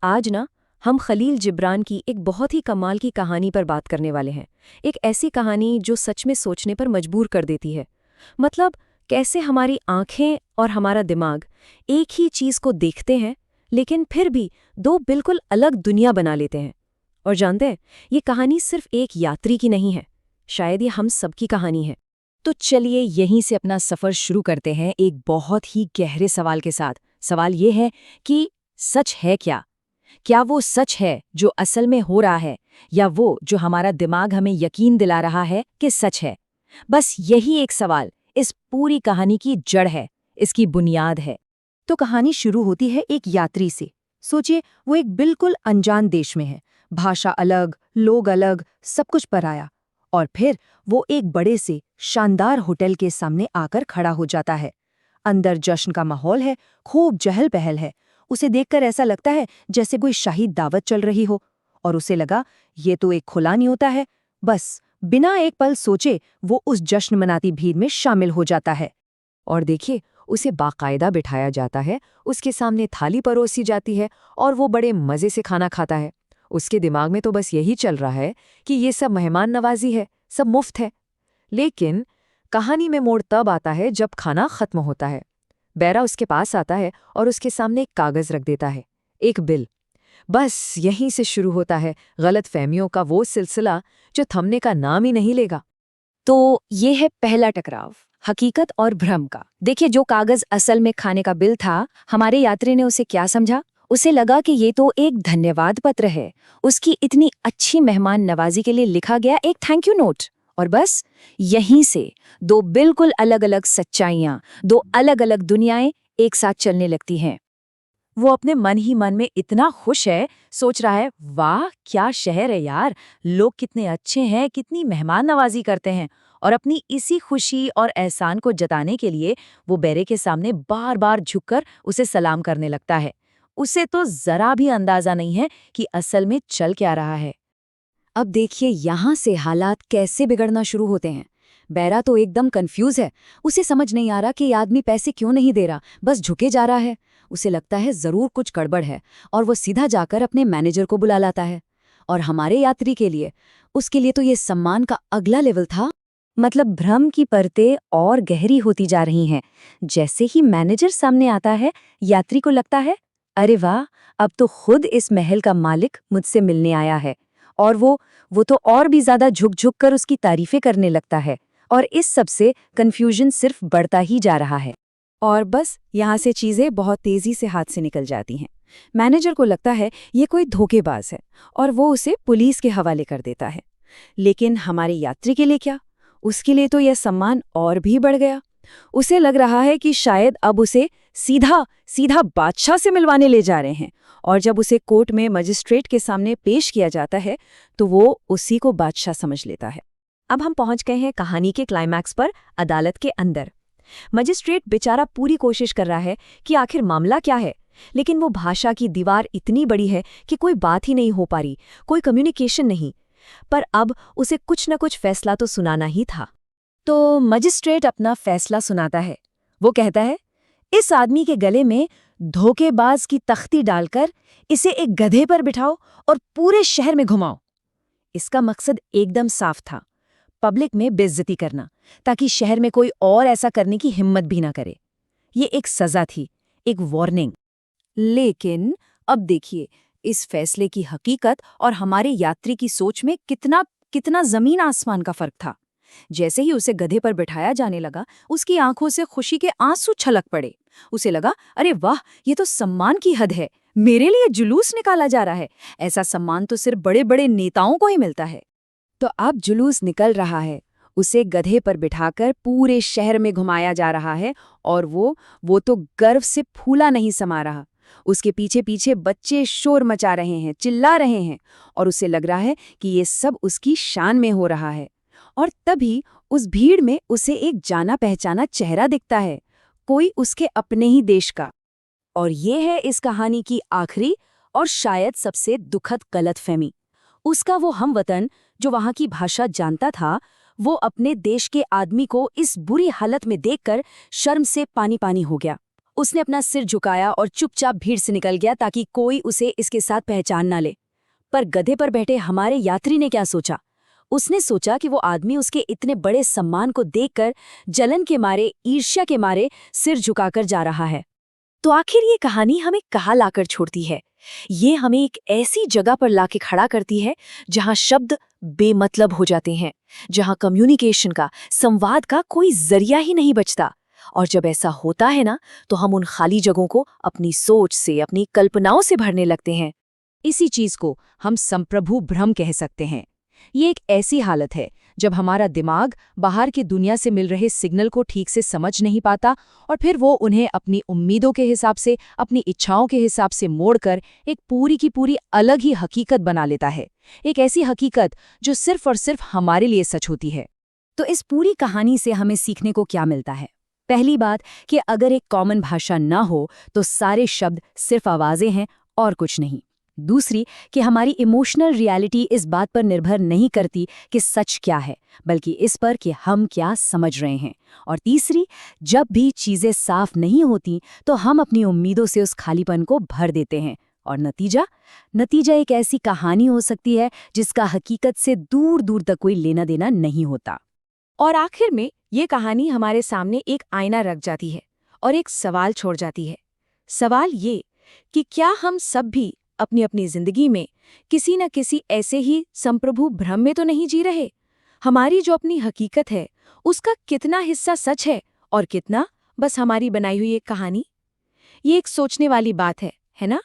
आज ना हम खलील जिब्रान की एक बहुत ही कमाल की कहानी पर बात करने वाले हैं। एक ऐसी कहानी जो सच में सोचने पर मजबूर कर देती है। मतलब कैसे हमारी आंखें और हमारा दिमाग एक ही चीज को देखते हैं, लेकिन फिर भी दो बिल्कुल अलग दुनिया बना लेते हैं। और जानते हैं, ये कहानी सिर्फ एक यात्री की नहीं है, शायद ये हम सबकी कहानी है। तो चलिए यहीं से अपना सफर शुरू करते हैं एक बहुत ही गहरे सवाल के साथ। सवाल ये है कि सच है क्या? क्या वो सच है जो असल में हो रहा है, या वो जो हमारा दिमाग हमें यकीन दिला रहा है कि सच है? बस यही एक सवाल इस पूरी कहानी की जड़ है, इसकी बुनियाद है। तो कहानी शुरू होती है एक यात्री से। सोचिए, वो एक बिल्कुल अनजान देश में है, भाषा अलग, लोग अलग, सब कुछ पराया। और फिर वो एक बड़े से शानदार होटल के सामने आकर खड़ा हो जाता है। अंदर जश्न का माहौल है, खूब चहल पहल है। उसे देखकर ऐसा लगता है जैसे कोई शाही दावत चल रही हो। और उसे लगा ये तो एक खुला नहीं होता है। बस बिना एक पल सोचे वो उस जश्न मनाती भीड़ में शामिल हो जाता है। और देखिए, उसे बाकायदा बिठाया जाता है, उसके सामने थाली परोसी जाती है और वो बड़े मज़े से खाना खाता है। उसके दिमाग में तो बस यही चल रहा है कि ये सब मेहमान नवाजी है, सब मुफ्त है। लेकिन कहानी में मोड़ तब आता है जब खाना खत्म होता है। बैरा उसके पास आता है और उसके सामने एक कागज़ रख देता है, एक बिल। बस यहीं से शुरू होता है गलत फहमियों का वो सिलसिला जो थमने का नाम ही नहीं लेगा। तो ये है पहला टकराव, हकीकत और भ्रम का। देखिए, जो कागज असल में खाने का बिल था, हमारे यात्री ने उसे क्या समझा? उसे लगा कि ये तो एक धन्यवाद पत्र है, उसकी इतनी अच्छी मेहमान नवाजी के लिए लिखा गया एक थैंक यू नोट। और बस यहीं से दो बिल्कुल अलग अलग सच्चाइयां, दो अलग अलग दुनियाएं एक साथ चलने लगती हैं। वो अपने मन ही मन में इतना खुश है, सोच रहा है, वाह क्या शहर है यार, लोग कितने अच्छे हैं, कितनी मेहमान नवाजी करते हैं। और अपनी इसी खुशी और एहसान को जताने के लिए वो बैरे के सामने बार बार झुककर उसे सलाम करने लगता है। उसे तो जरा भी अंदाजा नहीं है कि असल में चल क्या रहा है। अब देखिए यहाँ से हालात कैसे बिगड़ना शुरू होते हैं। बैरा तो एकदम कंफ्यूज है। उसे समझ नहीं आ रहा कि ये आदमी पैसे क्यों नहीं दे रहा, बस झुके जा रहा है। उसे लगता है जरूर कुछ गड़बड़ है और वो सीधा जाकर अपने मैनेजर को बुला लाता है। और हमारे यात्री के लिए, उसके लिए तो ये सम्मान का अगला लेवल था। मतलब भ्रम की परतें और गहरी होती जा रही हैं। जैसे ही मैनेजर सामने आता है, यात्री को लगता है, अरे वाह, अब तो खुद इस महल का मालिक मुझसे मिलने आया है। और वो तो और भी ज्यादा झुक झुक कर उसकी तारीफें करने लगता है। और इस सब से कन्फ्यूजन सिर्फ बढ़ता ही जा रहा है। और बस यहाँ से चीजें बहुत तेजी से हाथ से निकल जाती हैं। मैनेजर को लगता है ये कोई धोखेबाज है और वो उसे पुलिस के हवाले कर देता है। लेकिन हमारे यात्री के लिए क्या? उसके लिए तो यह सम्मान और भी बढ़ गया। उसे लग रहा है कि शायद अब उसे सीधा सीधा बादशाह से मिलवाने ले जा रहे हैं। और जब उसे कोर्ट में मजिस्ट्रेट के सामने पेश किया जाता है तो वो उसी को बादशाह समझ लेता है। अब हम पहुंच गए हैं कहानी के क्लाइमैक्स पर, अदालत के अंदर। मजिस्ट्रेट बेचारा पूरी कोशिश कर रहा है कि आखिर मामला क्या है, लेकिन वो भाषा की दीवार इतनी बड़ी है कि कोई बात ही नहीं हो पा रही, कोई कम्युनिकेशन नहीं। पर अब उसे कुछ न कुछ फैसला तो सुनाना ही था। तो मजिस्ट्रेट अपना फैसला सुनाता है। वो कहता है, इस आदमी के गले में धोखेबाज की तख्ती डालकर इसे एक गधे पर बिठाओ और पूरे शहर में घुमाओ। इसका मकसद एकदम साफ था, पब्लिक में बेइज्जती करना, ताकि शहर में कोई और ऐसा करने की हिम्मत भी ना करे। ये एक सजा थी, एक वार्निंग। लेकिन अब देखिए, इस फैसले की हकीकत और हमारे यात्री की सोच में कितना कितना जमीन आसमान का फर्क था। जैसे ही उसे गधे पर बिठाया जाने लगा, उसकी आंखों से खुशी के आंसू छलक पड़े। उसे लगा, अरे वाह, ये तो सम्मान की हद है, मेरे लिए जुलूस निकाला जा रहा है। ऐसा सम्मान तो सिर्फ बड़े बड़े नेताओं को ही मिलता है। तो अब जुलूस निकल रहा है, उसे गधे पर बिठाकर पूरे शहर में घुमाया जा रहा है। और वो तो गर्व से फूला नहीं समा रहा। उसके पीछे पीछे बच्चे शोर मचा रहे हैं, चिल्ला रहे हैं, और उसे लग रहा है कि ये सब उसकी शान में हो रहा है। और तभी उस भीड़ में उसे एक जाना पहचाना चेहरा दिखता है, कोई उसके अपने ही देश का। और ये है इस कहानी की आखिरी और शायद सबसे दुखद गलतफहमी। उसका वो हमवतन जो वहां की भाषा जानता था, वो अपने देश के आदमी को इस बुरी हालत में देखकर शर्म से पानी पानी हो गया। उसने अपना सिर झुकाया और चुपचाप भीड़ से निकल गया ताकि कोई उसे इसके साथ पहचान ना ले। पर गधे पर बैठे हमारे यात्री ने क्या सोचा? उसने सोचा कि वो आदमी उसके इतने बड़े सम्मान को देखकर जलन के मारे, ईर्ष्या के मारे सिर झुकाकर जा रहा है। तो आखिर ये कहानी हमें कहाँ लाकर छोड़ती है? ये हमें एक ऐसी जगह पर लाके खड़ा करती है जहाँ शब्द बेमतलब हो जाते हैं, जहाँ कम्युनिकेशन का, संवाद का कोई जरिया ही नहीं बचता। और जब ऐसा होता है ना, तो हम उन खाली जगहों को अपनी सोच से, अपनी कल्पनाओं से भरने लगते हैं। इसी चीज को हम संप्रभु भ्रम कह सकते हैं। ये एक ऐसी हालत है जब हमारा दिमाग बाहर की दुनिया से मिल रहे सिग्नल को ठीक से समझ नहीं पाता और फिर वो उन्हें अपनी उम्मीदों के हिसाब से, अपनी इच्छाओं के हिसाब से मोड़कर एक पूरी की पूरी अलग ही हकीकत बना लेता है। एक ऐसी हकीकत जो सिर्फ और सिर्फ हमारे लिए सच होती है। तो इस पूरी कहानी से हमें सीखने को क्या मिलता है? पहली बात कि अगर एक कॉमन भाषा ना हो तो सारे शब्द सिर्फ आवाजें हैं और कुछ नहीं। दूसरी कि हमारी इमोशनल रियलिटी इस बात पर निर्भर नहीं करती कि सच क्या है, बल्कि इस पर कि हम क्या समझ रहे हैं। और तीसरी, जब भी चीजें साफ नहीं होती तो हम अपनी उम्मीदों से उस खालीपन को भर देते हैं। और नतीजा एक ऐसी कहानी हो सकती है जिसका हकीकत से दूर दूर तक कोई लेना देना नहीं होता। और आखिर में ये कहानी हमारे सामने एक आईना रख जाती है और एक सवाल छोड़ जाती है। सवाल ये कि क्या हम सब भी अपनी अपनी जिंदगी में किसी न किसी ऐसे ही संप्रभु भ्रम में तो नहीं जी रहे? हमारी जो अपनी हकीकत है उसका कितना हिस्सा सच है और कितना बस हमारी बनाई हुई एक कहानी? ये एक सोचने वाली बात है ना?